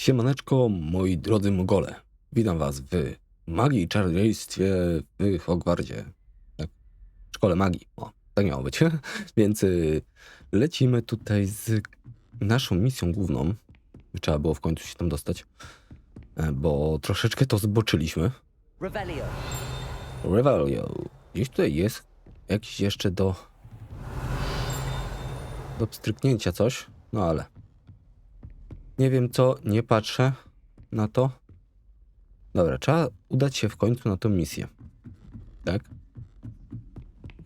Siemaneczko, moi drodzy mogole. Witam was w Magii i Czarodziejstwie w Hogwarcie. Tak, w szkole magii. O, tak miało być. Więc lecimy tutaj z naszą misją główną. Trzeba było w końcu się tam dostać, bo troszeczkę to zboczyliśmy. Revelio. Gdzieś tutaj jest jakiś jeszcze do pstryknięcia coś, no ale nie wiem co, nie patrzę na to. Dobra, trzeba udać się w końcu na tą misję. Tak?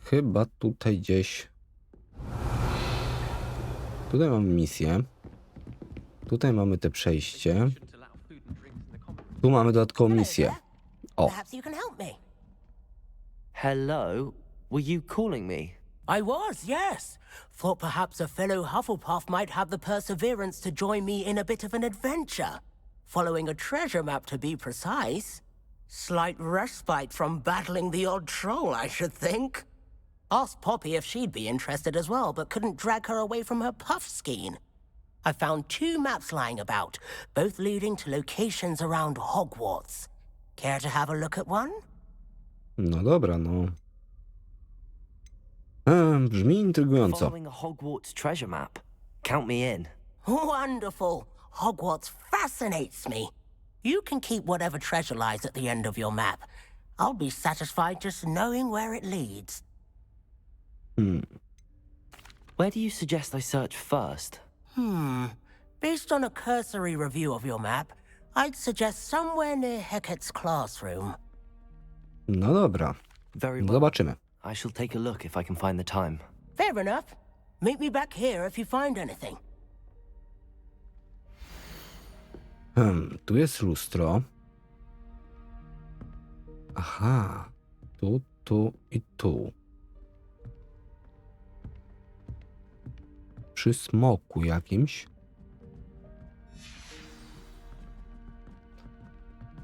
Chyba tutaj gdzieś. Tutaj mamy misję. Tutaj mamy te przejście. Tu mamy dodatkową misję. O. Hello? Were you calling me? I was, yes. Thought perhaps a fellow Hufflepuff might have the perseverance to join me in a bit of an adventure. Following a treasure map, to be precise. Slight respite from battling the odd troll, I should think. Asked Poppy if she'd be interested as well, but couldn't drag her away from her puff skein. I found 2 maps lying about, both leading to locations around Hogwarts. Care to have a look at one? No dobra, no. Brzmi intrygująco. Following a Hogwarts treasure map. Count me in. Wonderful. Hogwarts fascinates me. You can keep whatever treasure lies at the end of your map. I'll be satisfied just knowing where it leads. Where do you suggest I search first? Based on a cursory review of your map, I'd suggest somewhere near Hecat's classroom. No dobra. Very well. Zobaczymy. I shall take a look if I can find the time. Fair enough. Meet me back here if you find anything. Tu jest lustro. Aha. Tu i tu. Przy smoku jakimś.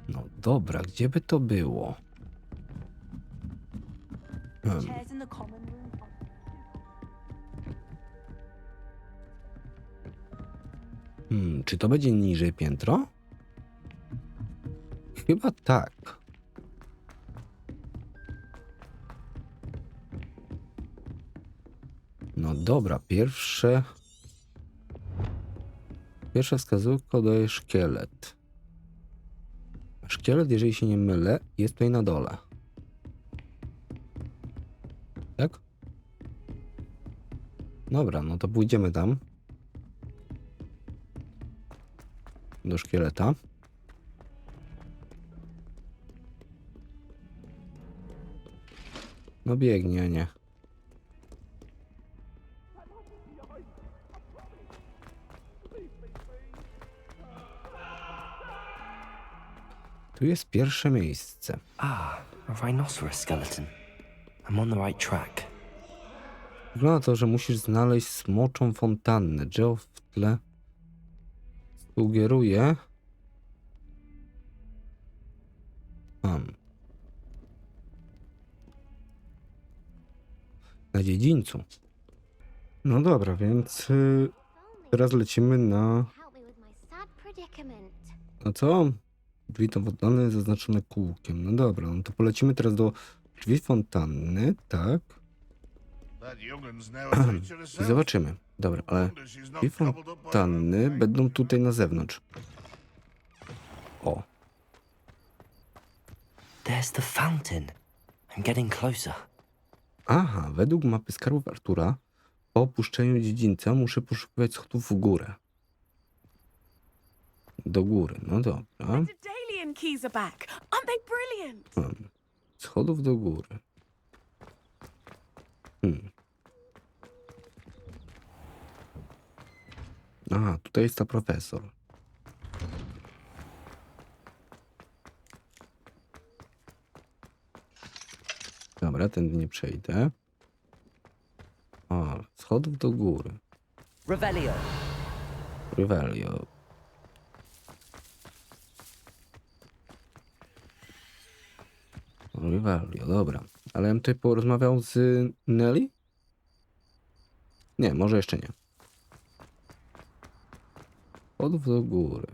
No dobra, gdzie by to było? Czy to będzie niżej piętro? Chyba tak. No dobra, pierwsza wskazówka daje szkielet. Szkielet, jeżeli się nie mylę, jest tutaj na dole. Tak? Dobra, no to pójdziemy tam. Do szkieleta. No biegnie, nie. Tu jest pierwsze miejsce. Ah, a rhinoceros skeleton. I'm on the right track. Wygląda na to, że musisz znaleźć smoczą fontannę. Drzewo w tle sugeruje. Na dziedzińcu. No dobra, więc teraz lecimy na... No co? Drzwi to fontany zaznaczone kółkiem. No dobra, no to polecimy teraz do drzwi fontanny, tak? I zobaczymy. Dobra, ale drzwi fontanny będą tutaj na zewnątrz. O. There's the fountain. I'm getting closer. Aha, według mapy skarbów Artura po opuszczeniu dziedzińca muszę poszukiwać schodów w górę. Do góry, no dobra. Schodów do góry. Aha, tutaj jest ta profesor. Dobra, tędy nie przejdę. O, schodów do góry. Revelio. Revelio. Revelio, dobra. Ale ja bym tutaj porozmawiał z Nelly? Nie, może jeszcze nie. Schodów do góry.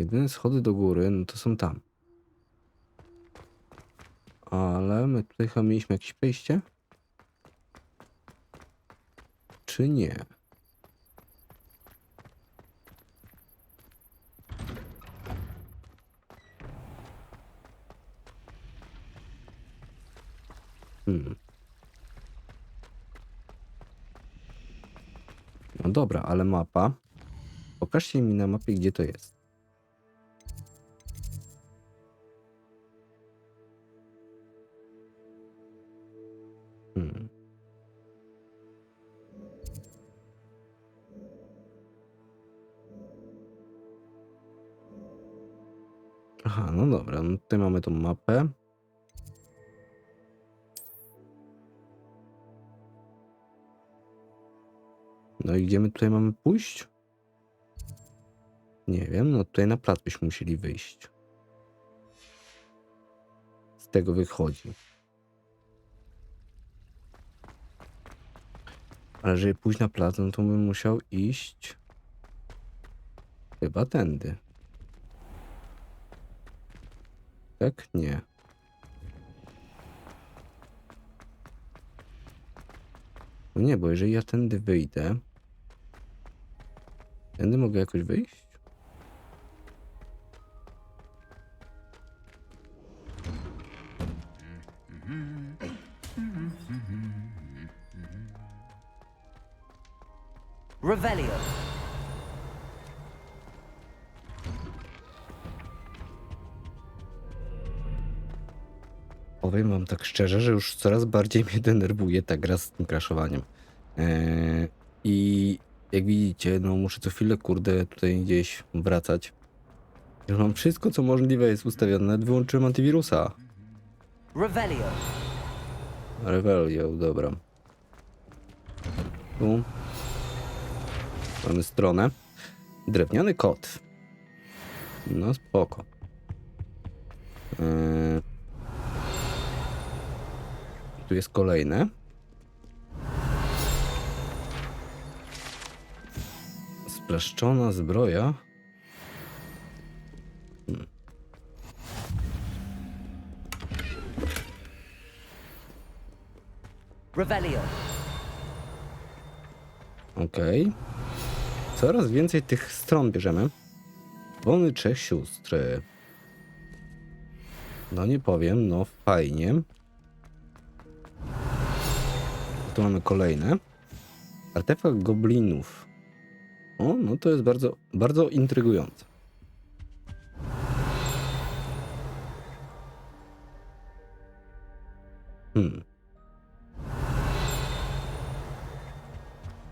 Jedyne schody do góry, no to są tam. Ale my tutaj chyba mieliśmy jakieś przejście? Czy nie? No dobra, ale mapa. Pokażcie mi na mapie, gdzie to jest. Aha, no dobra, no tutaj mamy tą mapę. No i gdzie my tutaj mamy pójść? Nie wiem, no tutaj na plac byśmy musieli wyjść. Z tego wychodzi. Ale żeby pójść na plac, no to bym musiał iść chyba tędy. Tak? Nie. No nie, bo jeżeli ja tędy wyjdę, tędy mogę jakoś wyjść? Revelio. Powiem wam tak szczerze, że już coraz bardziej mnie denerwuje ta gra z tym crashowaniem. I jak widzicie, no muszę co chwilę, kurde, tutaj gdzieś wracać. Już mam wszystko, co możliwe jest ustawione. Nawet wyłączyłem antywirusa. Revelio. Revelio, dobra. Tu mamy stronę. Drewniany kot. No spoko. Tu jest kolejne. Splaszczona zbroja. Revelio. Okej. Coraz więcej tych stron bierzemy. Wony trzech sióstr. No nie powiem, no fajnie. Tu mamy kolejne. Artefakt goblinów. O, no to jest bardzo, bardzo intrygujące.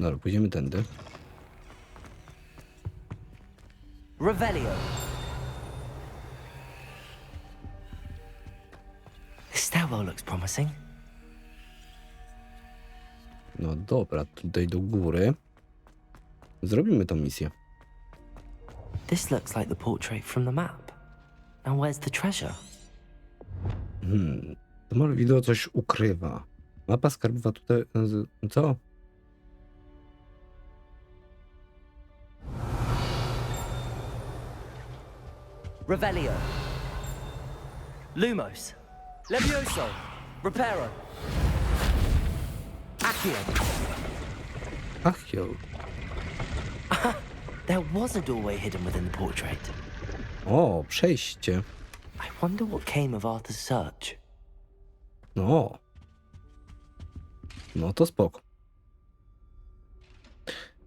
Dobra, pójdziemy tędy. Revelio. This stairwell looks promising. No dobra, tutaj do góry. Zrobimy tą misję. This looks like the portrait from the map. Now where's the treasure? To może wideo coś ukrywa. Mapa skarbowa tutaj... Co? Revelio. Lumos. Levioso. Reparo. Accio. Ach, jo. There was a doorway hidden within the portrait. O, przejście. I wonder what came of Arthur's search. No. No to spoko.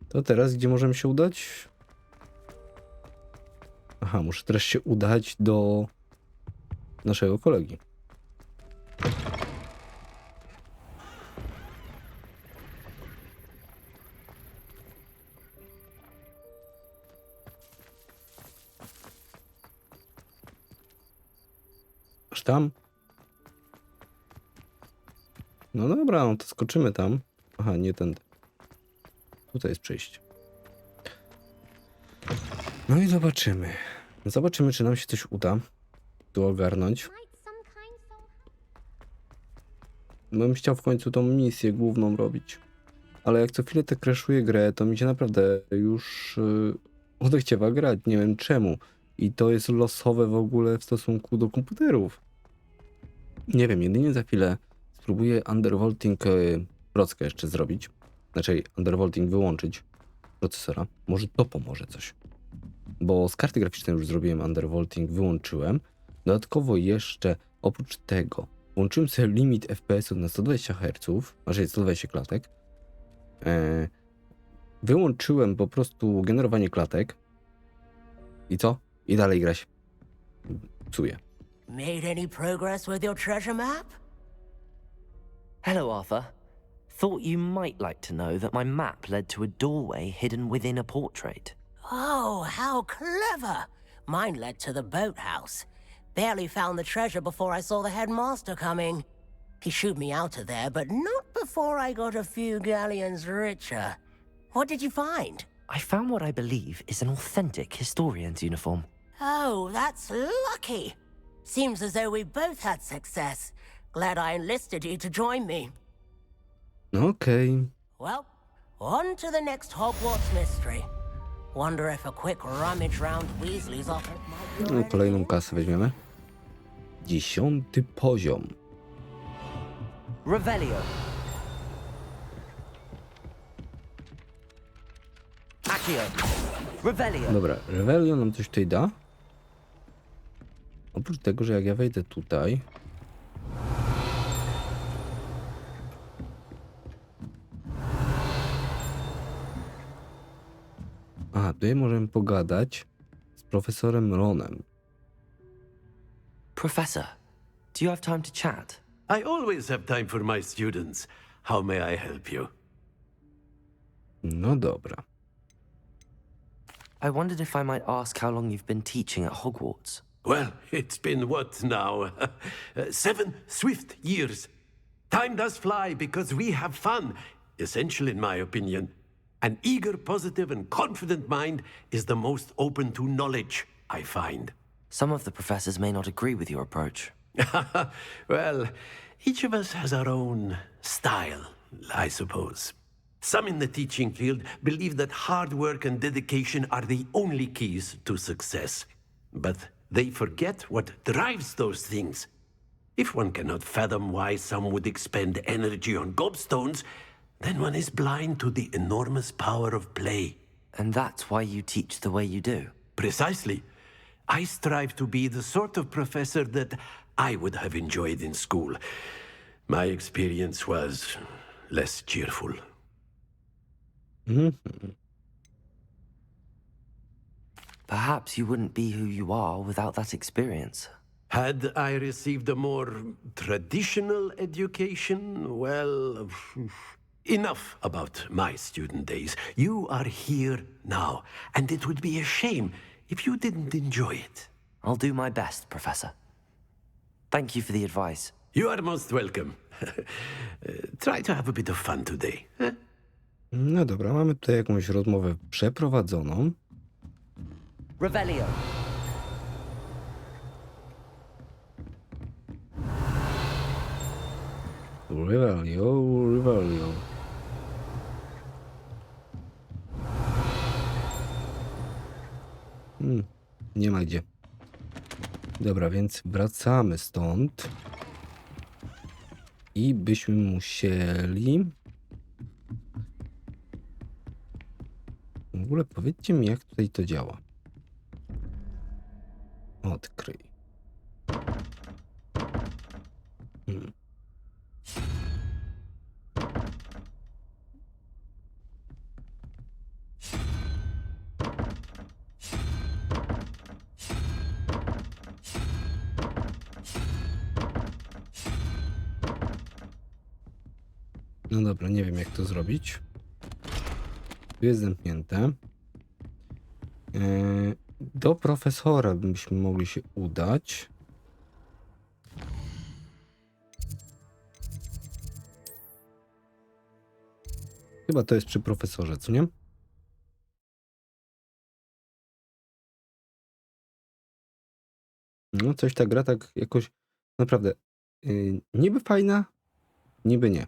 To teraz gdzie możemy się udać? Aha, muszę teraz się udać do naszego kolegi. Aż tam? No dobra, no to skoczymy tam. Aha, nie tędy. Tutaj jest przejście. No i zobaczymy. Zobaczymy, czy nam się coś uda tu ogarnąć. Bym chciał w końcu tą misję główną robić. Ale jak co chwilę te crashuję grę, to mi się naprawdę już odechciewa grać. Nie wiem czemu. I to jest losowe w ogóle w stosunku do komputerów. Nie wiem, jedynie za chwilę spróbuję undervolting prockę jeszcze zrobić. Znaczy undervolting wyłączyć procesora. Może to pomoże coś. Bo z karty graficznej już zrobiłem undervolting, wyłączyłem. Dodatkowo jeszcze oprócz tego włączyłem sobie limit FPS-ów na 120 Hz, znaczy 120 klatek. Wyłączyłem po prostu generowanie klatek. I co? I dalej gra się psuje. Made any progress with your treasure map? Hello, Arthur. Thought you might like to know that my map led to a doorway hidden within a portrait. Oh, how clever! Mine led to the boathouse. Barely found the treasure before I saw the headmaster coming. He shooed me out of there, but not before I got a few galleons richer. What did you find? I found what I believe is an authentic historian's uniform. Oh, that's lucky. Seems as though we both had success. Glad I enlisted you to join me. Okej. Well, on to the next Hogwarts Mystery. Wonder if a quick rummage round Weasley's office might be No, ready. kolejną kasę weźmiemy. 10. poziom. Revelio. Accio. Revelio. Dobra, Revelio nam coś tutaj da. Oprócz tego, że jak ja wejdę tutaj... A, tutaj możemy pogadać z profesorem Ronem. Professor, do you have time to chat? I always have time for my students. How may I help you? No dobra. I wondered if I might ask how long you've been teaching at Hogwarts. Well, it's been what now? 7 swift years. Time does fly because we have fun. Essential, in my opinion. An eager, positive, and confident mind is the most open to knowledge, I find. Some of the professors may not agree with your approach. Well, each of us has our own style, I suppose. Some in the teaching field believe that hard work and dedication are the only keys to success. But they forget what drives those things. If one cannot fathom why some would expend energy on gobstones, then one is blind to the enormous power of play. And that's why you teach the way you do. Precisely. I strive to be the sort of professor that I would have enjoyed in school. My experience was less cheerful. Perhaps you wouldn't be who you are without that experience. Had I received a more traditional education, well, enough about my student days. You are here now, and it would be a shame if you didn't enjoy it. I'll do my best, Professor. Thank you for the advice. You are most welcome. Try to have a bit of fun today. No dobra, mamy tutaj jakąś rozmowę przeprowadzoną. Revelio. Revelio. Nie ma gdzie. Dobra, więc wracamy stąd. I byśmy musieli... W ogóle powiedzcie mi, jak tutaj to działa. Odkryj. No dobra, nie wiem jak to zrobić. Tu jest zamknięte. Do profesora byśmy mogli się udać. Chyba to jest przy profesorze, co nie? No coś ta gra tak jakoś naprawdę niby fajna, niby nie.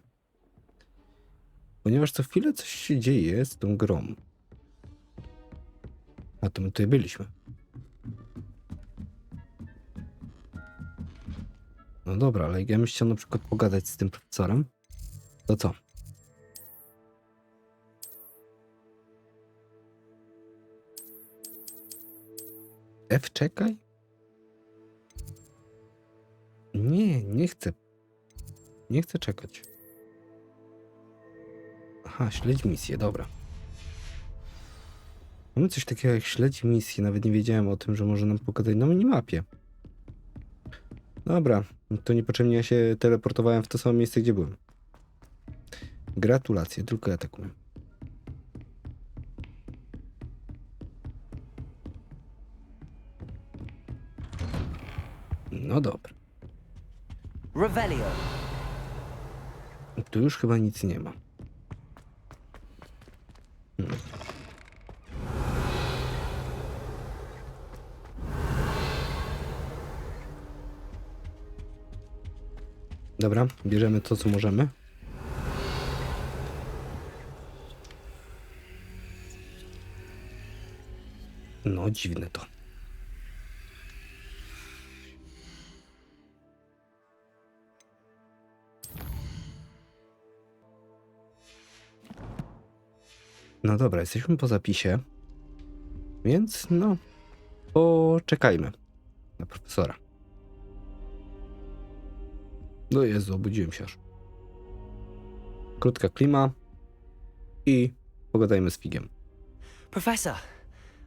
Ponieważ co chwilę coś się dzieje z tą grą. A to my tutaj byliśmy. No dobra, ale jak ja bym chciał na przykład pogadać z tym profesorem, to co? F czekaj? Nie, nie chcę. Nie chcę czekać. Aha, śledź misję, dobra. Mamy coś takiego jak śledź misję, nawet nie wiedziałem o tym, że może nam pokazać na minimapie. Dobra, to niepotrzebnie ja się teleportowałem w to samo miejsce, gdzie byłem. Gratulacje, tylko ja tak umiem. No dobra. Revelio. Tu już chyba nic nie ma. Dobra, bierzemy to, co możemy. No, dziwne to. No dobra, jesteśmy po zapisie, więc no, poczekajmy na profesora. No Jezu, obudziłem się aż. Krótka klima i pogadajmy z Figiem. Professor,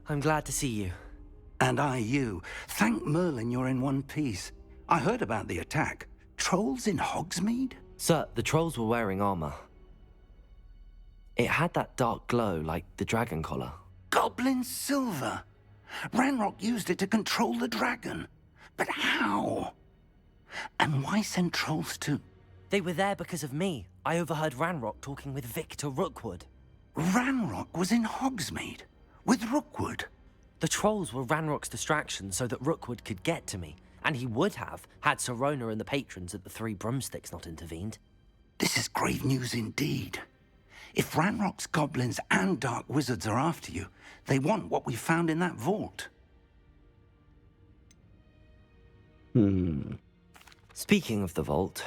I'm glad to see you. And I you. Thank Merlin you're in one piece. I heard about the attack. Trolls in Hogsmeade? Sir, the trolls were wearing armor. It had that dark glow like the dragon collar. Goblin silver. Ranrock used it to control the dragon. But how? And why send trolls to... They were there because of me. I overheard Ranrock talking with Victor Rookwood. Ranrock was in Hogsmeade? With Rookwood? The trolls were Ranrock's distraction so that Rookwood could get to me. And he would have, had Sirona and the patrons at the Three Broomsticks not intervened. This is grave news indeed. If Ranrock's goblins and dark wizards are after you, they want what we found in that vault. Speaking of the vault,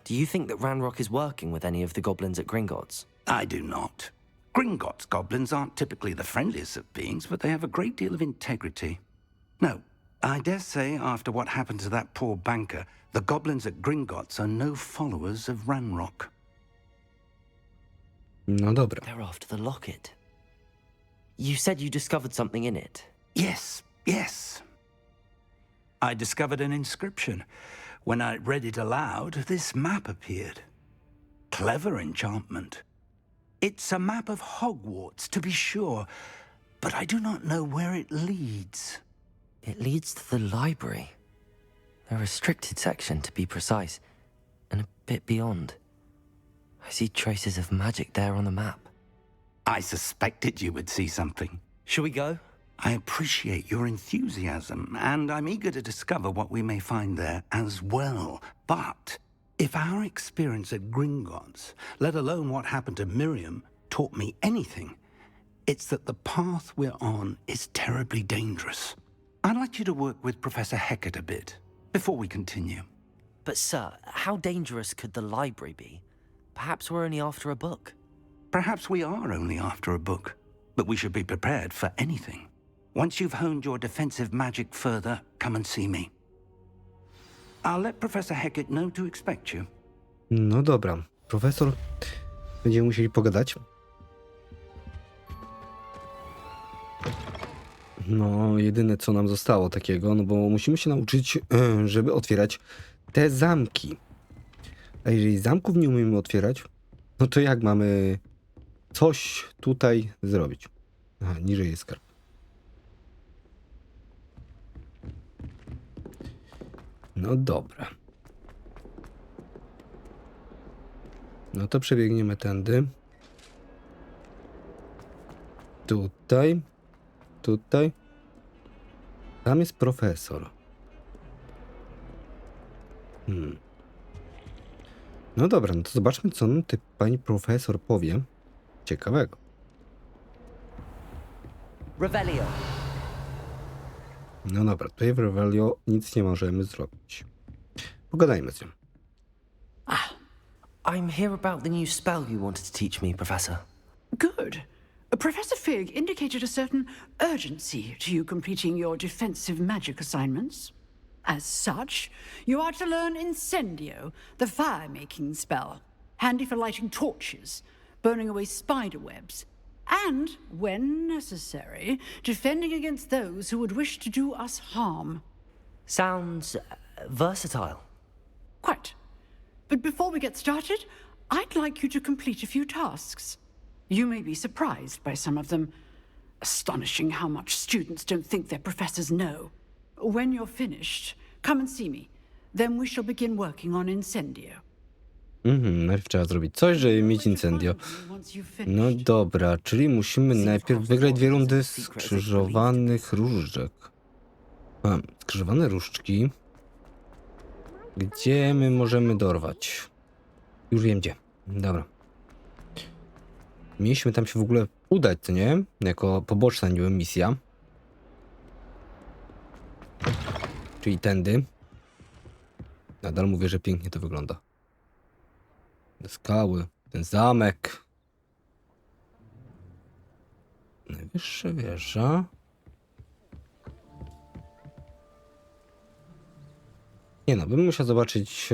do you think that Ranrock is working with any of the goblins at Gringotts? I do not. Gringotts goblins aren't typically the friendliest of beings, but they have a great deal of integrity. No, I dare say after what happened to that poor banker, the goblins at Gringotts are no followers of Ranrock. No dobra. They're after the locket. You said you discovered something in it. Yes, yes. I discovered an inscription. When I read it aloud, this map appeared. Clever enchantment. It's a map of Hogwarts, to be sure, but I do not know where it leads. It leads to the library. A restricted section, to be precise, and a bit beyond. I see traces of magic there on the map. I suspected you would see something. Shall we go? I appreciate your enthusiasm, and I'm eager to discover what we may find there as well. But if our experience at Gringotts, let alone what happened to Miriam, taught me anything, it's that the path we're on is terribly dangerous. I'd like you to work with Professor Hecat a bit before we continue. But sir, how dangerous could the library be? Perhaps we're only after a book. Perhaps we are only after a book, but we should be prepared for anything. Once you've honed your defensive magic further, come and see me. I'll let Professor Hecat know to expect you. No dobra. Profesor, będziemy musieli pogadać. No, jedyne co nam zostało takiego, no bo musimy się nauczyć, żeby otwierać te zamki. A jeżeli zamków nie umiemy otwierać, no to jak mamy coś tutaj zrobić? Aha, niżej jest skarb. No dobra. No to przebiegniemy tędy. Tutaj. Tutaj. Tam jest profesor. No dobra, no to zobaczmy, co nam pani profesor powie ciekawego. Revelio. No dobra, tutaj w Revelio nic nie możemy zrobić. Pogadajmy z nią. I'm here about the new spell you wanted to teach me, Professor. Good. Professor Fig indicated a certain urgency to you completing your defensive magic assignments. As such, you are to learn Incendio, the fire-making spell, handy for lighting torches, burning away spider webs, and, when necessary, defending against those who would wish to do us harm. Sounds versatile. Quite. But before we get started, I'd like you to complete a few tasks. You may be surprised by some of them. Astonishing how much students don't think their professors know. When you're finished, come and see me. Then we shall begin working on Incendio. Najpierw trzeba zrobić coś, żeby mieć incendio. No dobra, czyli musimy najpierw wygrać 2 rundy skrzyżowanych różdżek. Skrzyżowane różdżki. Gdzie my możemy dorwać? Już wiem gdzie. Dobra. Mieliśmy tam się w ogóle udać, co nie? Jako poboczna niby misja. Czyli tędy. Nadal mówię, że pięknie to wygląda. Te skały, ten zamek. Najwyższa wieża. Nie no, bym musiał zobaczyć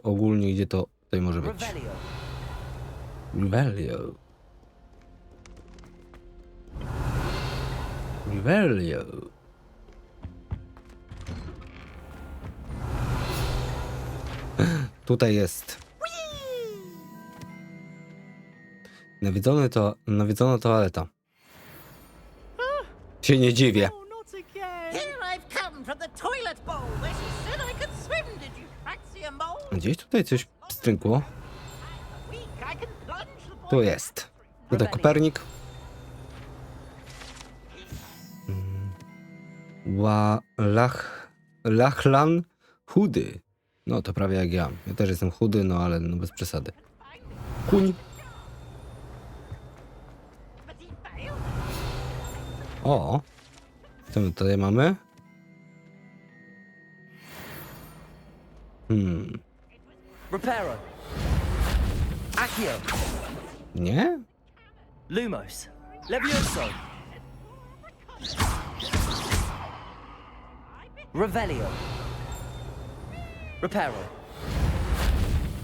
ogólnie, gdzie to tutaj może być. Revelio. Revelio. Tutaj jest. Nawiedzona toaleta. Się nie dziwię. Here I've come from the toilet bowl where she said I could swim. Did you fancy a mole? Gdzieś tutaj coś pstrykło. I can plunge the boy. Tu jest. Tutaj Kopernik. Lachlan chudy. No to prawie jak ja. Ja też jestem chudy, no ale no bez przesady. Kuń. O. Co my tutaj mamy? Reparo. Accio. Nie? Lumos. Levioso. Revelio. Reparo.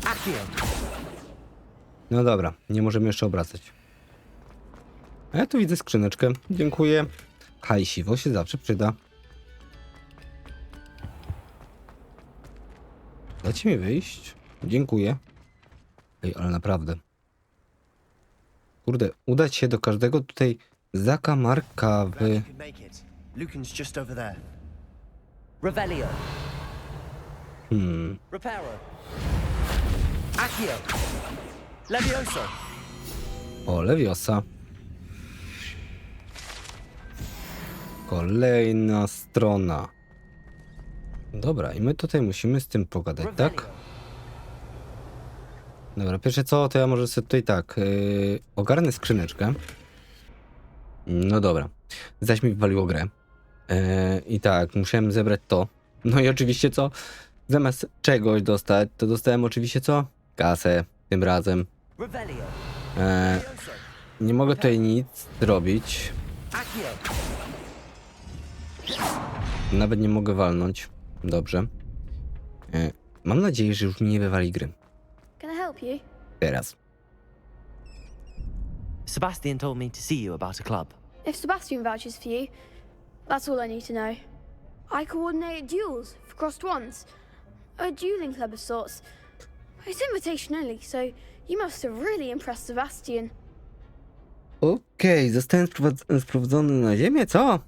Accio. No dobra, nie możemy jeszcze obracać. A ja tu widzę skrzyneczkę. Dziękuję. Hajsiwo się zawsze przyda. Dajcie mi wyjść. Dziękuję. Ej, ale naprawdę. Kurde, udać się do każdego tutaj zakamarka w... Lucan's just over there. Revelio. Reparo. Accio. Levioso. O, Leviosa. Kolejna strona. Dobra, i my tutaj musimy z tym pogadać, tak? Dobra, pierwsze co, to ja może sobie tutaj tak ogarnę skrzyneczkę. No dobra. Zaś mi wywaliło grę. I tak, musiałem zebrać to. No i oczywiście co? Zamiast czegoś dostać, to dostałem oczywiście co? Kasę tym razem. Nie mogę tutaj nic zrobić. Nawet nie mogę walnąć. Dobrze. Mam nadzieję, że już mi nie wywali gry. Can I help you? Teraz. Sebastian told me to see you about a club. If Sebastian vouches for you, that's all I need to know. I coordinate duels for crossed ones. A dueling club of sorts. It's invitation only, so you must have really impressed Sebastian. Okej, zostałem sprowadzony na ziemię, co?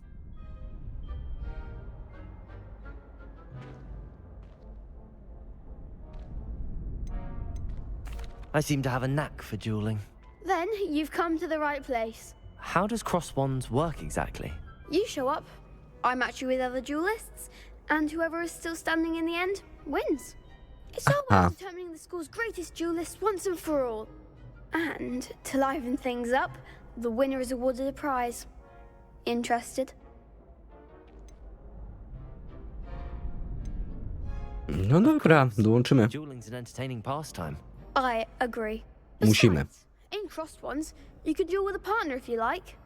I seem to have a knack for dueling. Then you've come to the right place. How does cross wands work exactly? You show up, I match you with other duelists, and whoever is still standing in the end wins. It's all about determining the school's greatest duelist once and for all. And to liven things up, the winner is awarded a prize. Interested? No dobra, dołączymy. Dueling's an entertaining pastime. I agree. Musimy. Besides, in crossed ones, you can duel with a partner if you like.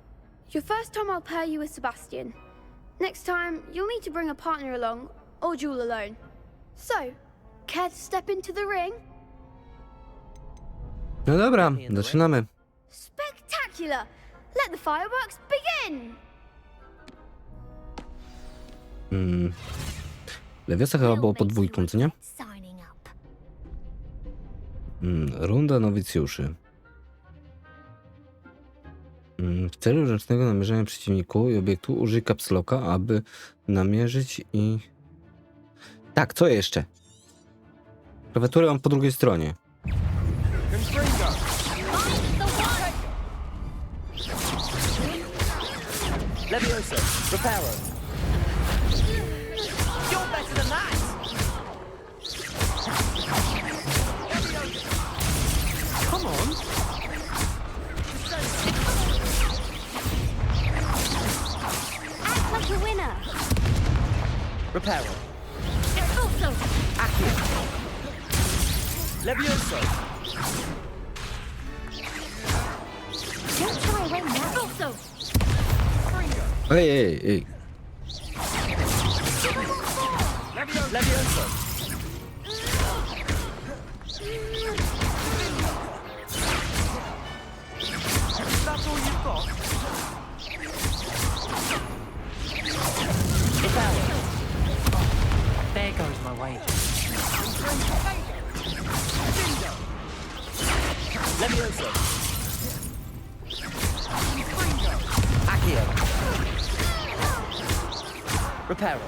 Your first time I'll pair you with Sebastian. Next time, you'll need to bring a partner along, or duel alone. So, care to step into the ring? No dobra, zaczynamy. Spectacular! Let the fireworks begin! Lewiosa chyba było podwójką, co nie? Runda nowicjuszy. W celu ręcznego namierzenia przeciwniku i obiektu użyj kapsloka, aby namierzyć i... Tak, co jeszcze? Klawiaturę mam po drugiej stronie. Levioso, Reparo. You're better than that! Come on. Act like a winner! Reparo. Also, Accio. Levioso. don't try away now. Also, Ej, ej, ej. Levioso. That's all you've got? Reparo. There goes my way. Levioso. Accio. Reparo.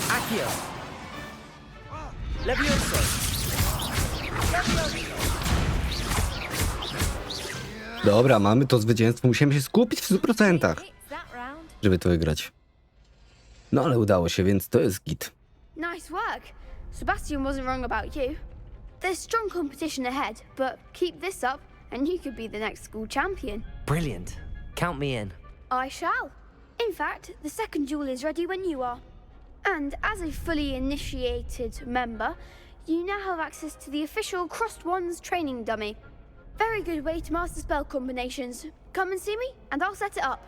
Accio. Levioso. Dobra, mamy to zwycięstwo. Musimy się skupić w 100%, it's that round. żeby to wygrać. No ale udało się, więc to jest git. Nice work. Sebastian wasn't wrong about you. There's strong competition ahead, but keep this up and you could be the next school champion. Brilliant. Count me in. I shall. In fact, the second duel is ready when you are. And as a fully initiated member, you now have access to the official Crossed Wands training dummy. Very good way to master spell combinations. Come and see me, and I'll set it up.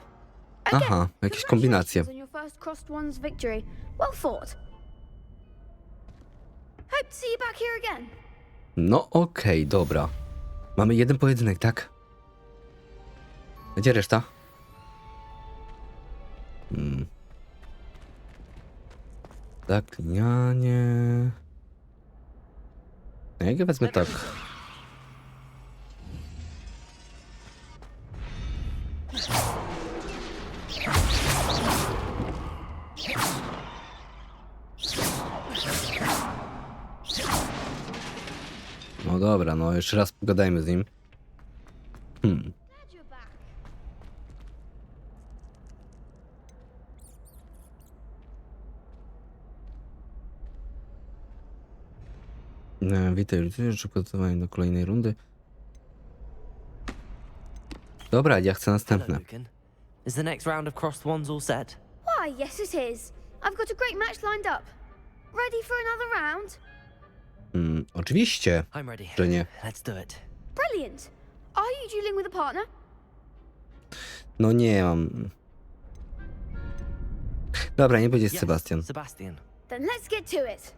Again, Aha, jakieś kombinacje. congratulations on your first Crossed Wands victory. Well fought. Hope to see you back here again. No okej, dobra. Mamy jeden pojedynek, tak? Gdzie reszta? Zaklinianie... Jak ja wezmę tak? No dobra, no jeszcze raz pogadajmy z nim. Glad you're back. Witaj, przygotowanie do kolejnej rundy. Dobra, ja chcę następne. Hello, Lucan. Is the next round of Crossed Wands all set? Why, yes it is. I've got a great match lined up. Ready for another round? Oczywiście, I'm ready. że nie. Let's do it. Brilliant. Are you dueling with a partner? No nie mam. Dobra, nie będzie Yes, Sebastian. Sebastian. Then let's get to it.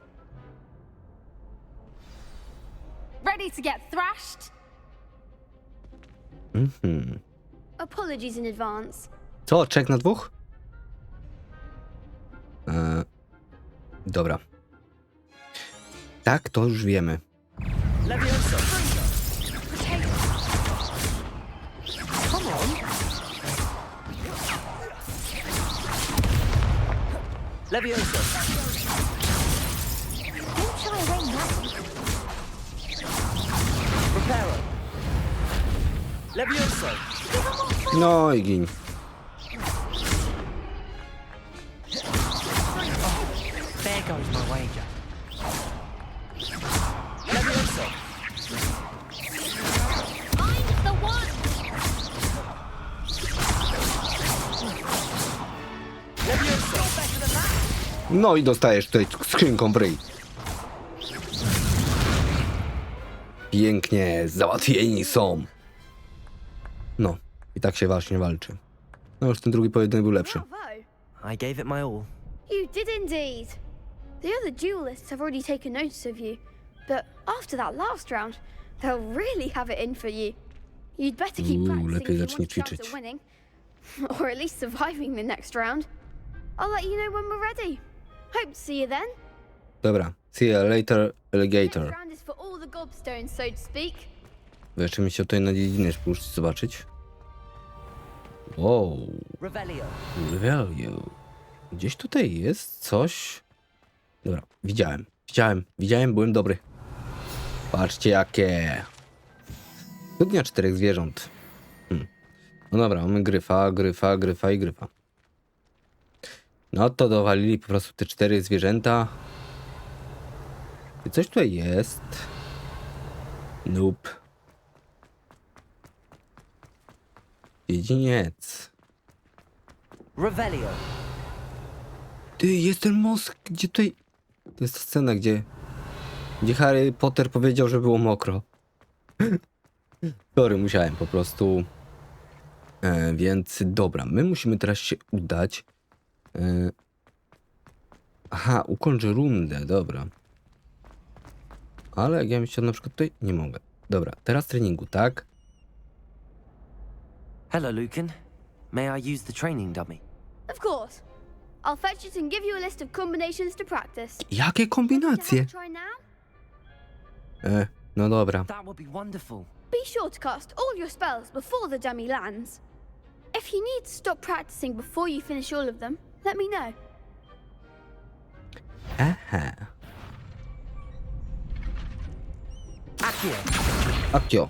Ready to get thrashed? Apologies in advance. Co, 3 na 2? Dobra. Tak, to już wiemy. Levioso. Come on. Levioso. Don't shy away now. Reparo. Levioso. No i gin. There goes my wager. Levioso. I'm the one! Levioso. No i dostajesz tutaj skrzynką w ryj. Pięknie, załatwieni są. No, i tak się właśnie walczy. No już ten drugi pojedynek był lepszy. Bravo. I gave it my all. You did indeed. The other duelists have already taken notice of you, but after that last round, they'll really have it in for you. You'd better keep practicing lepiej if you zacznij want a chance ćwiczyć. at winning, or at least surviving the next round. I'll let you know when we're ready. Hope to see you then. Dobra, see you later, Next alligator. round is for all the gobstones, so to speak. Jeszcze mi się tutaj na dziedzinę spójrzeć, zobaczyć. Wow, Revelio. Revelio. Gdzieś tutaj jest coś. Dobra, widziałem, byłem dobry. Patrzcie jakie. Studnia 4 zwierząt. No dobra, mamy gryfa i gryfa. No to dowalili po prostu te 4 zwierzęta. I coś tutaj jest. Nope. Dziedziniec. Revelio. Ty, jest ten most, gdzie tutaj... To jest ta scena, gdzie Harry Potter powiedział, że było mokro. Sorry, musiałem po prostu. Więc dobra, my musimy teraz się udać. Aha, ukończ rundę, dobra. Ale jak ja myślę, na przykład tutaj nie mogę. Dobra, teraz treningu, tak? Hello, Lucan. May I use the training dummy? Of course. I'll fetch it and give you a list of combinations to practice. Jakie kombinacje? Try now? No dobra. That would be wonderful. Be sure to cast all your spells before the dummy lands. If you need to stop practicing before you finish all of them, let me know. Aha. Accio. Akcio.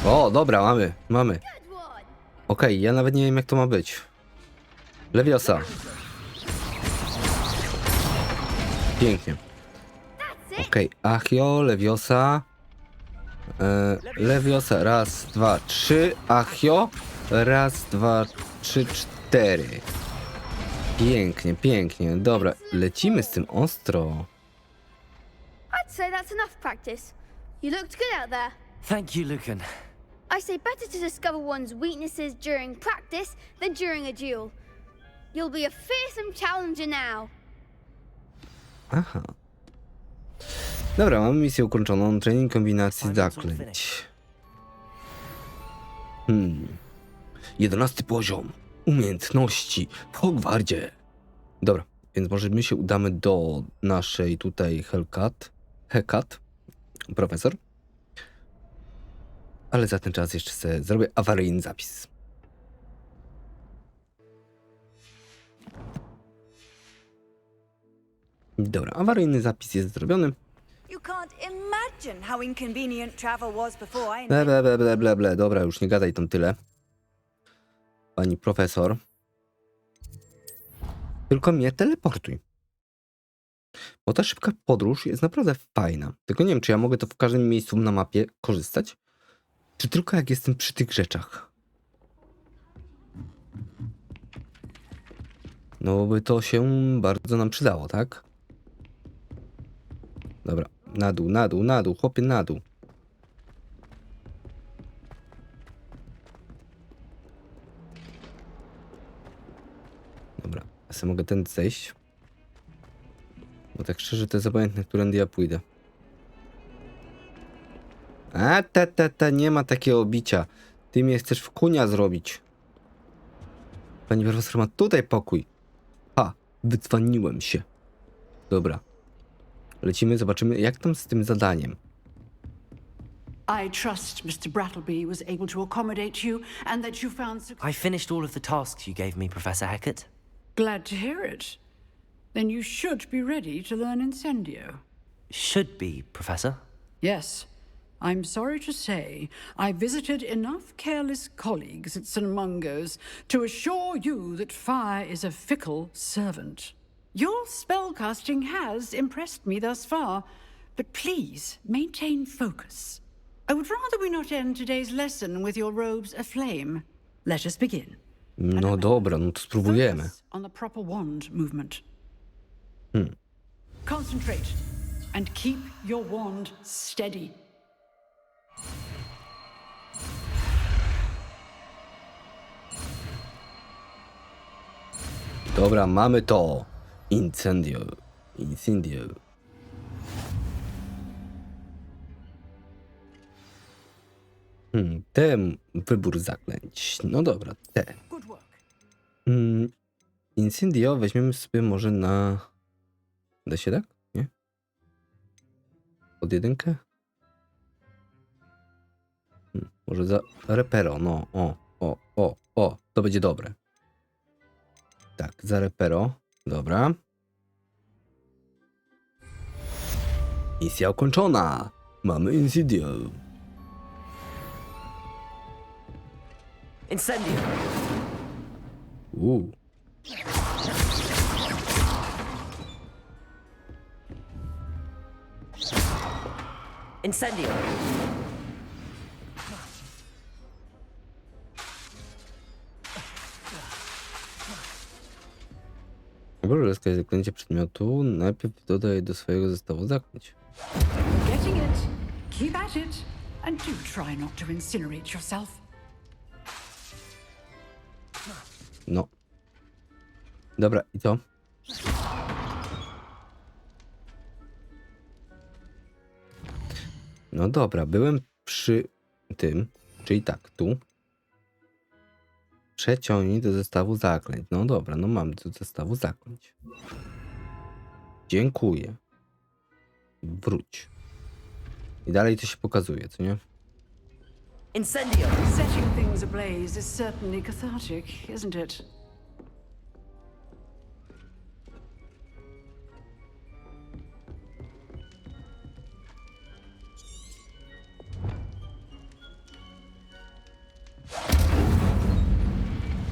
O, dobra, mamy. Good one. Okej, ja nawet nie wiem jak to ma być. Leviosa. Pięknie. That's it. Okej, Achio, Leviosa. Leviosa, raz, dwa, trzy. Achio, raz, dwa, trzy, cztery. Pięknie. Dobra, lecimy z tym ostro. I'd say that's enough practice. You looked good out there. Thank you, Lucan. I say better to discover one's weaknesses during practice than during a duel. You'll be a fearsome challenger now. Aha. Dobra, mamy misję ukończoną. Trening kombinacji zaklęć. 11 poziom umiejętności w Hogwarcie. Dobra, więc może my się udamy do naszej tutaj Hellcat, profesor. Ale za ten czas jeszcze sobie zrobię awaryjny zapis. Dobra, awaryjny zapis jest zrobiony. You can't imagine how inconvenient travel was before I Ble. Dobra, już nie gadaj tam tyle. Pani profesor. Tylko mnie teleportuj. Bo ta szybka podróż jest naprawdę fajna. Tylko nie wiem, czy ja mogę to w każdym miejscu na mapie korzystać, czy tylko jak jestem przy tych rzeczach. No by to się bardzo nam przydało, tak? Dobra, na dół, chłopie, na dół. Dobra, ja sobie mogę tędy zejść. Bo tak szczerze to jest obojętne, którędy ja pójdę. A nie ma takiego bicia. Ty mnie chcesz w kunia zrobić. Pani profesor ma tutaj pokój. Wydzwoniłem się. Dobra. Lecimy, zobaczymy jak tam z tym zadaniem. I trust Mr. Brattleby was able to accommodate you and that you found I finished all of the tasks you gave me, Professor Hecat. Glad to hear it. Then you should be ready to learn Incendio. Should be, Professor. Yes. I'm sorry to say I visited enough careless colleagues at St. Mungo's to assure you that fire is a fickle servant. Your spellcasting has impressed me thus far, but please maintain focus. I would rather we not end today's lesson with your robes aflame. Let us begin. No dobra, no to spróbujemy. Focus on the proper wand movement. Concentrate and keep your wand steady. Dobra, mamy to. Incendio. Incendio. Ten wybór zaklęć. No dobra, te. Good work. Incendio weźmiemy sobie może na... Da się tak? Nie? Pod jedynkę? Może za repero, no. O. To będzie dobre. Tak, za repero. Dobra. Misja ukończona. Mamy Incendio. Incendio! Incendio! Królewskie zaklęcie przedmiotu najpierw dodaj do swojego zestawu zaklęć. Getting it. Keep at it. And do try not to incinerate yourself. No. Dobra, i co? No dobra, byłem przy tym, czyli tak, tu. Przeciągnij do zestawu zaklęć. No dobra, no mam do zestawu zaklęć. Dziękuję. Wróć. I dalej to się pokazuje, co nie? Incendio! Setting things ablaze is certainly cathartic, isn't it?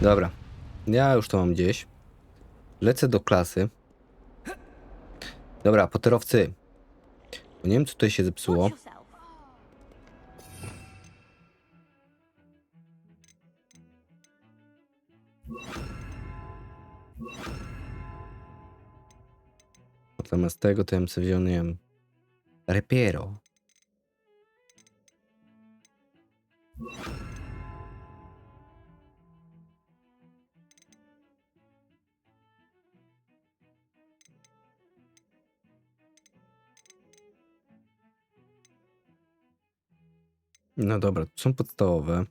Dobra. Ja już to mam gdzieś. Lecę do klasy. Dobra, potterowcy. Nie wiem, co tutaj się zepsuło. Zamiast tego to ja bym sobie wziął, nie wiem, repiero. No dobra, to są podstawowe.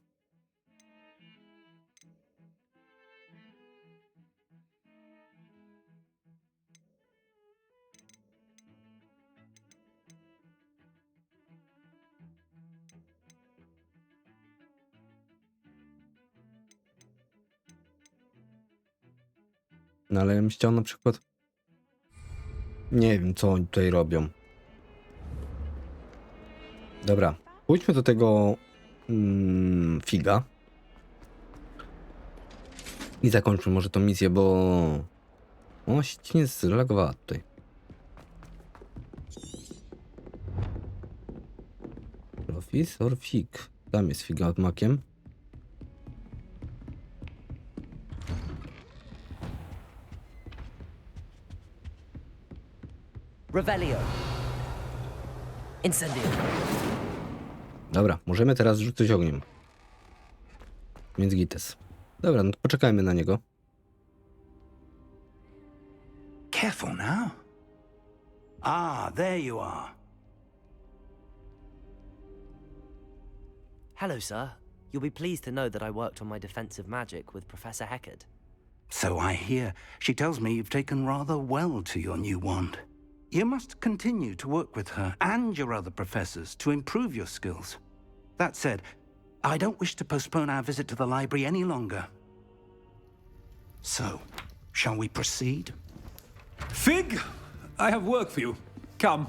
No ale ja bym chciał na przykład... Nie wiem, co oni tutaj robią. Dobra, pójdźmy do tego figa. I zakończmy może tą misję, bo... Ona się nie zlagowała tutaj. Profesor Fig. Tam jest figa od makiem. Revelio! Incendio! Dobra, możemy teraz rzucać ogniem. Więc gites. Dobra, no to poczekajmy na niego. Careful now. Ah, there you are. Hello, sir. You'll be pleased to know that I worked on my defensive magic with Professor Heckard. So I hear. She tells me you've taken rather well to your new wand. You must continue to work with her and your other professors to improve your skills. That said, I don't wish to postpone our visit to the library any longer. So, shall we proceed? Fig, I have work for you. Come.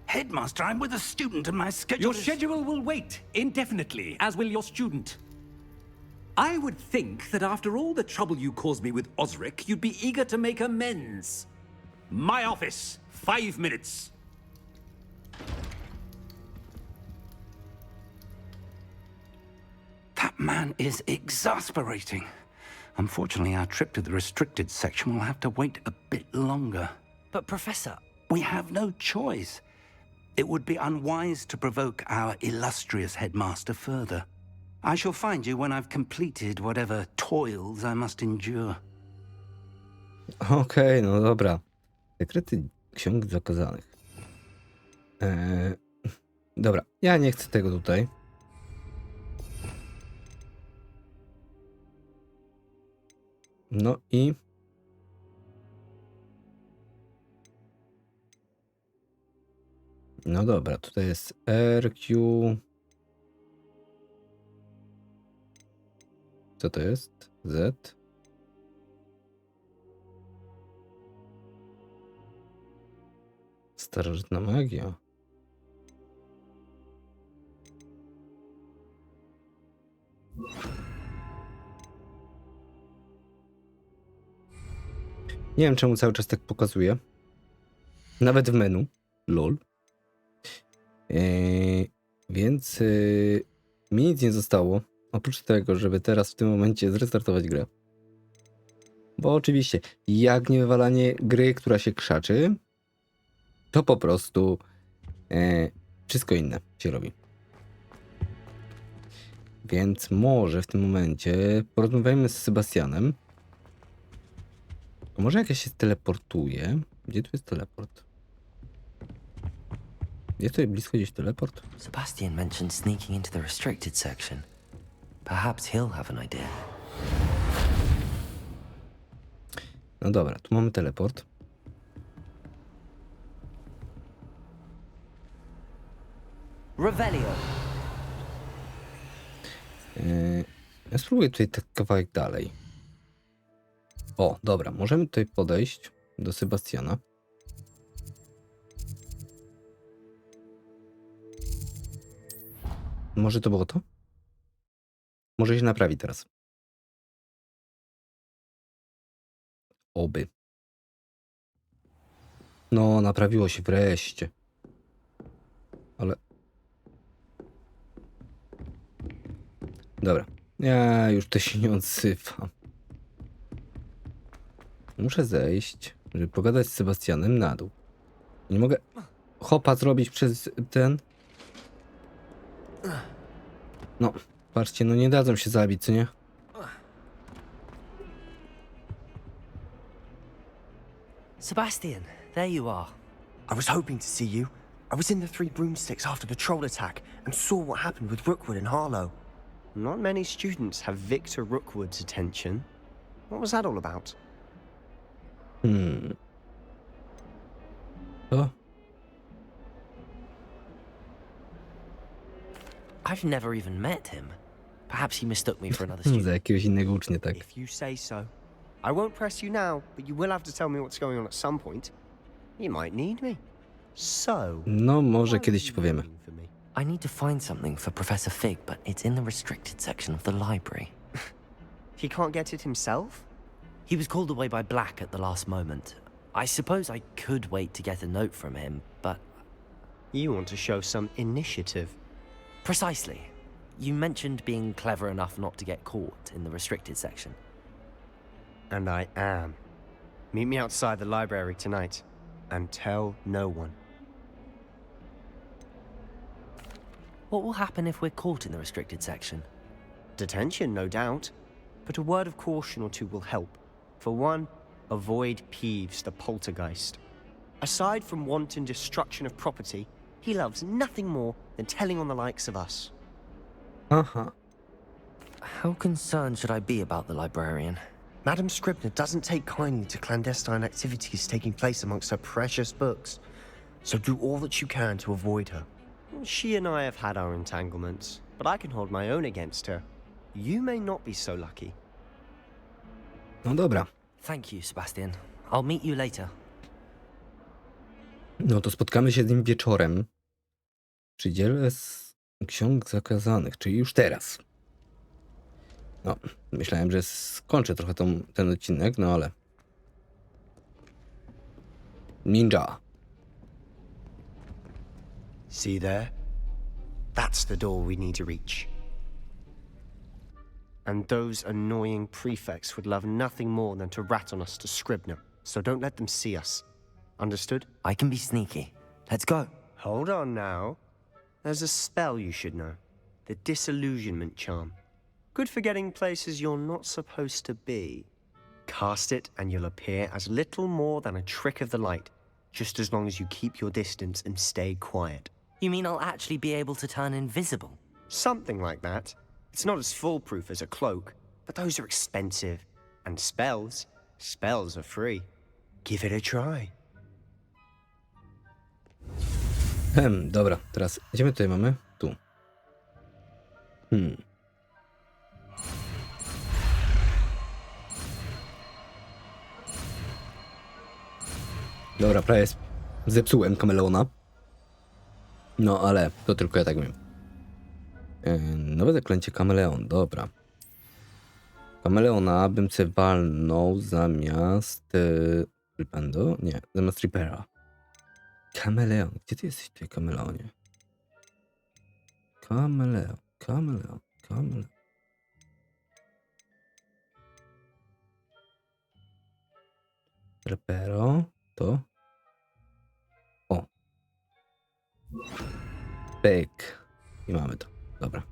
Headmaster, I'm with a student and my schedule Your is... schedule will wait indefinitely, as will your student. I would think that after all the trouble you caused me with Osric, you'd be eager to make amends. My office, 5 minutes. That man is exasperating. Unfortunately, our trip to the restricted section will have to wait a bit longer. But Professor... We have no choice. It would be unwise to provoke our illustrious headmaster further. I shall find you when I've completed whatever toils I must endure. Okej, no dobra. Sekrety ksiąg zakazanych. Dobra, ja nie chcę tego tutaj. No i... No dobra, tutaj jest RQ. Co to jest? Z. Starożytna Magia. Nie wiem, czemu cały czas tak pokazuje. Nawet w menu. LOL. Więc mi nic nie zostało. Oprócz tego, żeby teraz w tym momencie zrestartować grę. Bo oczywiście, jak nie wywalanie gry, która się krzaczy, to po prostu wszystko inne się robi. Więc może w tym momencie porozmawiajmy z Sebastianem. A może jak ja się teleportuję? Gdzie tu jest teleport? Jest tutaj blisko gdzieś teleport? Sebastian mentioned sneaking into the restricted section. Perhaps he'll have an idea. No dobra, tu mamy teleport. Revelio. Ja spróbuję tutaj tak kawałek dalej. O, dobra, możemy tutaj podejść do Sebastiana. Może to było to? Może się naprawi teraz. Oby. No, naprawiło się wreszcie. Ale... Dobra. Ja już to się nie odzywam. Muszę zejść, żeby pogadać z Sebastianem na dół. Nie mogę hopa zrobić przez ten... No, patrzcie, no nie dadzą się zabić, co nie? Sebastian, there you are. I was hoping to see you. I was in the Three Broomsticks after the troll attack and saw what happened with Rookwood and Harlow. Not many students have Victor Rookwood's attention. What was that all about? O, I've never even met him. Perhaps he mistook me for another student. za jakiegoś innego ucznia, tak. If you say so. I won't press you now, but you will have to tell me what's going on at some point. You might need me. So... No, może kiedyś ci powiemy. I need to find something for Professor Fig, but it's in the restricted section of the library. He can't get it himself? He was called away by Black at the last moment. I suppose I could wait to get a note from him, but... You want to show some initiative. Precisely. You mentioned being clever enough not to get caught in the restricted section. And I am. Meet me outside the library tonight, and tell no one. What will happen if we're caught in the restricted section? Detention, no doubt. But a word of caution or two will help. For one, avoid Peeves, the poltergeist. Aside from wanton destruction of property, he loves nothing more than telling on the likes of us. Aha. How concerned should I be about the librarian? Madam Scribner doesn't take kindly to clandestine activities taking place amongst her precious books, so do all that you can to avoid her. She and I have had our entanglements, but I can hold my own against her. You may not be so lucky. No dobra. Thank you, Sebastian. I'll meet you later. No to spotkamy się z nim wieczorem przy dziele z ksiąg zakazanych, czyli już teraz. No, myślałem, że skończę trochę ten odcinek, no ale... Ninja. See there? That's the door we need to reach. And those annoying prefects would love nothing more than to rat on us to Scribner, so don't let them see us. Understood? I can be sneaky. Let's go. Hold on now. There's a spell you should know. The Disillusionment Charm. Good for getting places you're not supposed to be. Cast it and you'll appear as little more than a trick of the light, just as long as you keep your distance and stay quiet. You mean I'll actually be able to turn invisible? Something like that. It's not as foolproof as a cloak, but those are expensive. And spells are free. Give it a try. Dobra, teraz gdzie my tutaj mamy? Tu. Dobra, prawie zepsułem kameleona. No ale to tylko ja tak wiem. Nowe zaklęcie kameleon, dobra. Kameleona bym se walnął zamiast... Ripendo? Nie, zamiast Ripera. Kameleon, gdzie ty jesteś tutaj, kameleonie? Kameleon. Repero, to? O. Pyk. I mamy to. Dobra.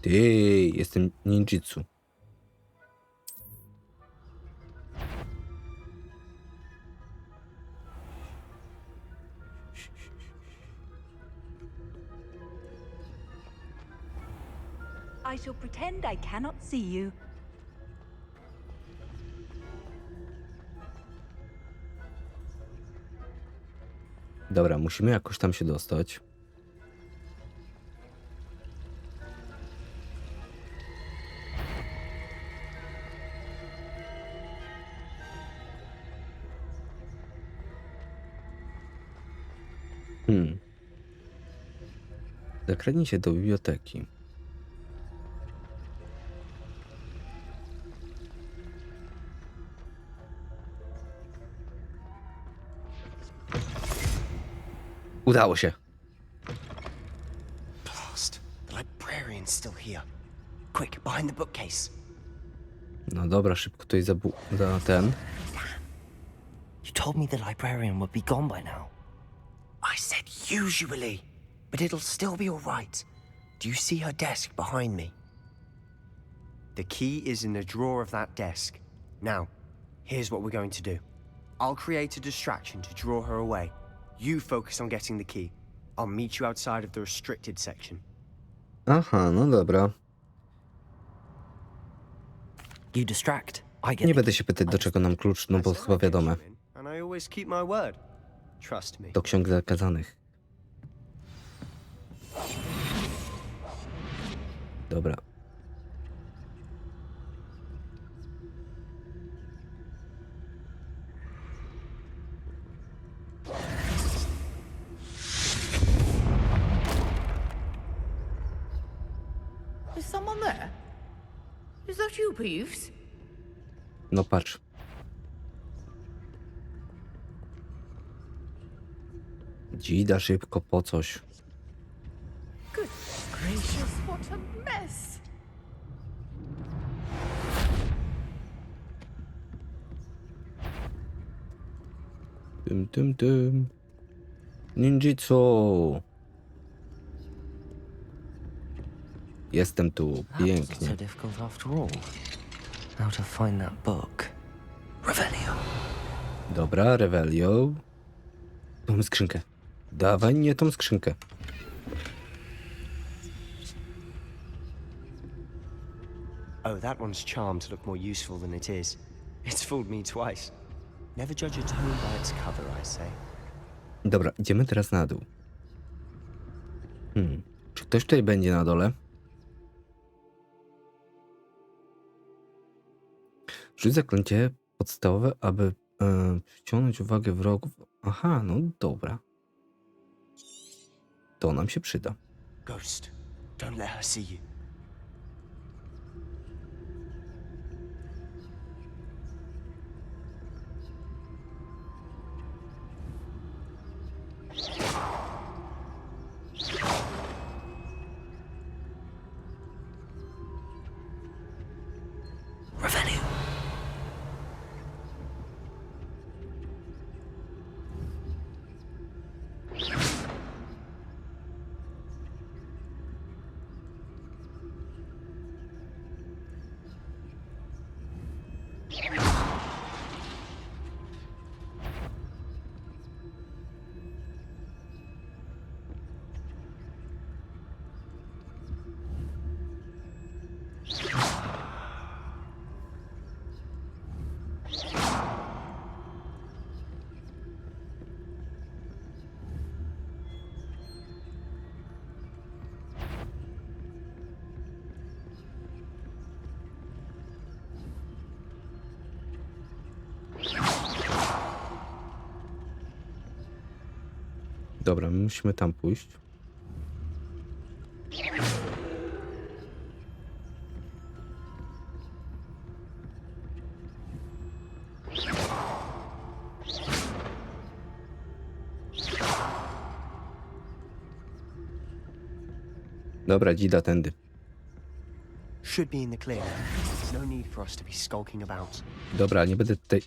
Ty, jestem ninjitsu. I shall pretend I cannot see you. Dobra, musimy jakoś tam się dostać. Zakradnij się do biblioteki. Udało się. Blast. The librarian's still here. Quick, behind the bookcase. No dobra, szybko tutaj za ten. You told me the librarian would be gone by now. I said usually, but it'll still be all right. Do you see her desk behind me? The key is in the drawer of that desk. Now, here's what we're going to do. I'll create a distraction to draw her away. You focus on getting the key. I'll meet you outside of the restricted section. Aha, no dobra. You distract. I get Nie będę się pytać, do czego nam klucz, no bo chyba wiadome. And I always keep my word. Trust me. Do ksiąg zakazanych. Dobra. Is someone there? Is that you, Peeves? No patrz. Dzida szybko po coś. Good gracious, what a mess! Tym. Ninjitsu. Jestem tu, pięknie. So difficult after all. How to find that book? Revelio. Dobra, Revelio. Tą skrzynkę. Dawaj mnie tą skrzynkę. Oh, that one's charmed to look more useful than it is. It's fooled me twice. Never judge a tome by its cover, I say. Dobra, idziemy teraz na dół. Czy ktoś tutaj będzie na dole? Rzuć zaklęcie podstawowe, aby przyciągnąć uwagę wrogów. Aha, no dobra. To nam się przyda. Ghost, don't let her see you. Dobra, my musimy tam pójść. Dobra, dzida tędy. Should be in the clear. No need for us to be skulking about. Dobra, nie będę tutaj...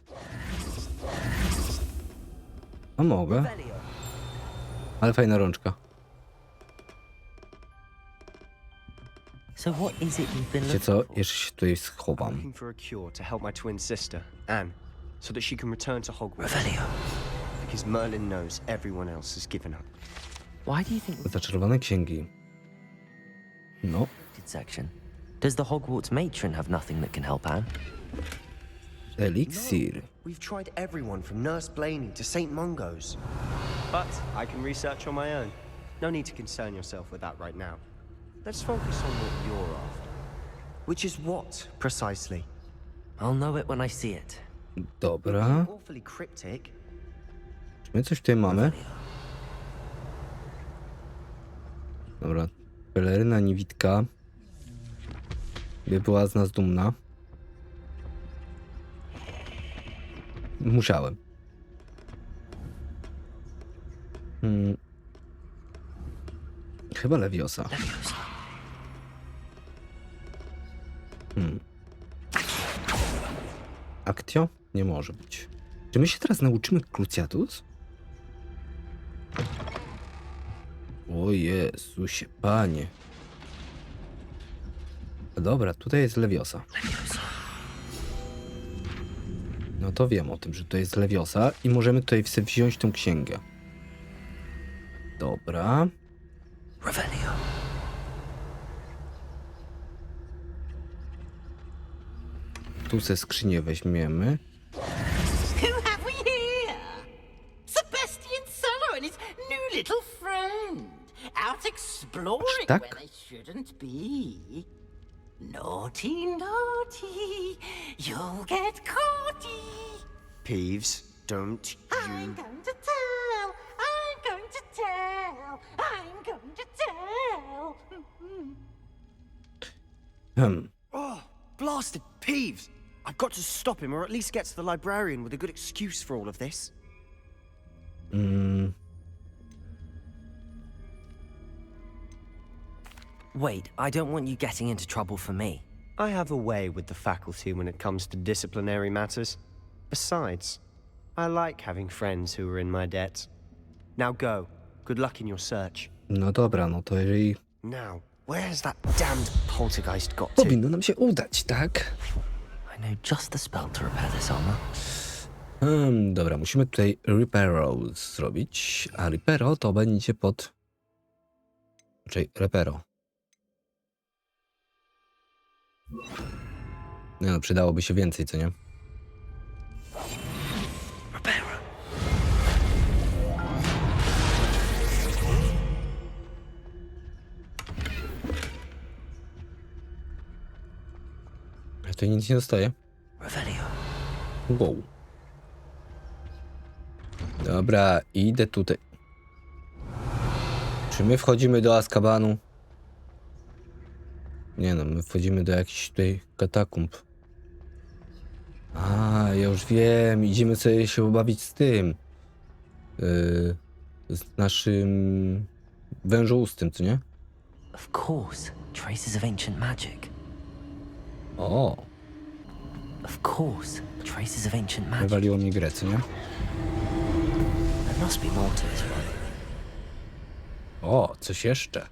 A mogę. Ale fajna rączka. So what is it you've been Wiecie looking co? for? Jeszcze się tutaj schowam. Looking for a cure to help my twin sister, Anne, so that she can return to Hogwarts. Revelio. Because Merlin knows everyone else has given up. Why do you think Zaczarowane księgi. No. section? Does the Hogwarts matron have nothing that can help Anne? Eliksir. We've tried everyone from Nurse Blaney to St. Mungo's. But I can research on my own. No need to concern yourself with that right now. Let's focus on what you're after. Which is what, precisely? I'll know it when I see it. Dobra. Awfully cryptic. Czy my coś tutaj mamy? Dobra. Peleryna niewidka. By była z nas dumna. Musiałem. Chyba Leviosa. Aktio? Nie może być. Czy my się teraz nauczymy Cruciatus? O Jezusie, Panie. Dobra, tutaj jest Leviosa. No to wiem o tym, że to jest Leviosa i możemy tutaj sobie wziąć tą księgę. Dobra. Revelio. Tu ze skrzynię weźmiemy. Who have we here? Sebastian Solo and his new little friend. Out exploring tak? where they shouldn't be. Naughty, naughty. You'll get caughty. Peeves, don't I'm going to tell. I'm going to tell. I'm going to tell. Oh, blasted Peeves! I've got to stop him, or at least get to the librarian with a good excuse for all of this. Wait, I don't want you getting into trouble for me. I have a way with the faculty when it comes to disciplinary matters. Besides, I like having friends who are in my debt. Now go. Good luck in your search. No dobra, no to jeżeli... Now, where's that damned poltergeist got to? Powinno nam się udać, tak? I know just the spell to repair this armor. Dobra, musimy tutaj Reparo zrobić, a Reparo to będzie pod... Czyli Reparo. Nie no, przydałoby się więcej, co nie? Ja tutaj nic nie dostaję. Wow. Dobra, idę tutaj. Czy my wchodzimy do Azkabanu? Nie no, my wchodzimy do jakichś tutaj katakumb. A, ja już wiem, idziemy sobie się pobawić z tym. Z naszym wężoustym, co nie? Of course, traces of ancient magic. O, Of course, traces of ancient magic. wywaliło mi grę, co nie? There must be more to this, right? O, coś jeszcze.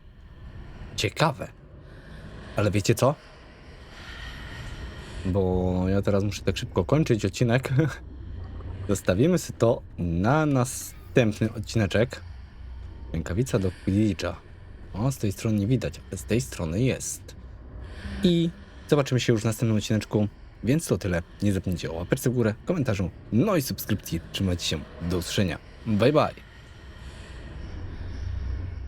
Ciekawe. Ale wiecie co? bo ja teraz muszę tak szybko kończyć odcinek. Zostawimy sobie to na następny odcineczek. Rękawica do Quidditcha. O, z tej strony nie widać, ale z tej strony jest. I zobaczymy się już w następnym odcineczku. Więc to tyle. Nie zapomnijcie o łapeczce w górę, komentarzu, no i subskrypcji. Trzymajcie się. Do usłyszenia. Bye bye.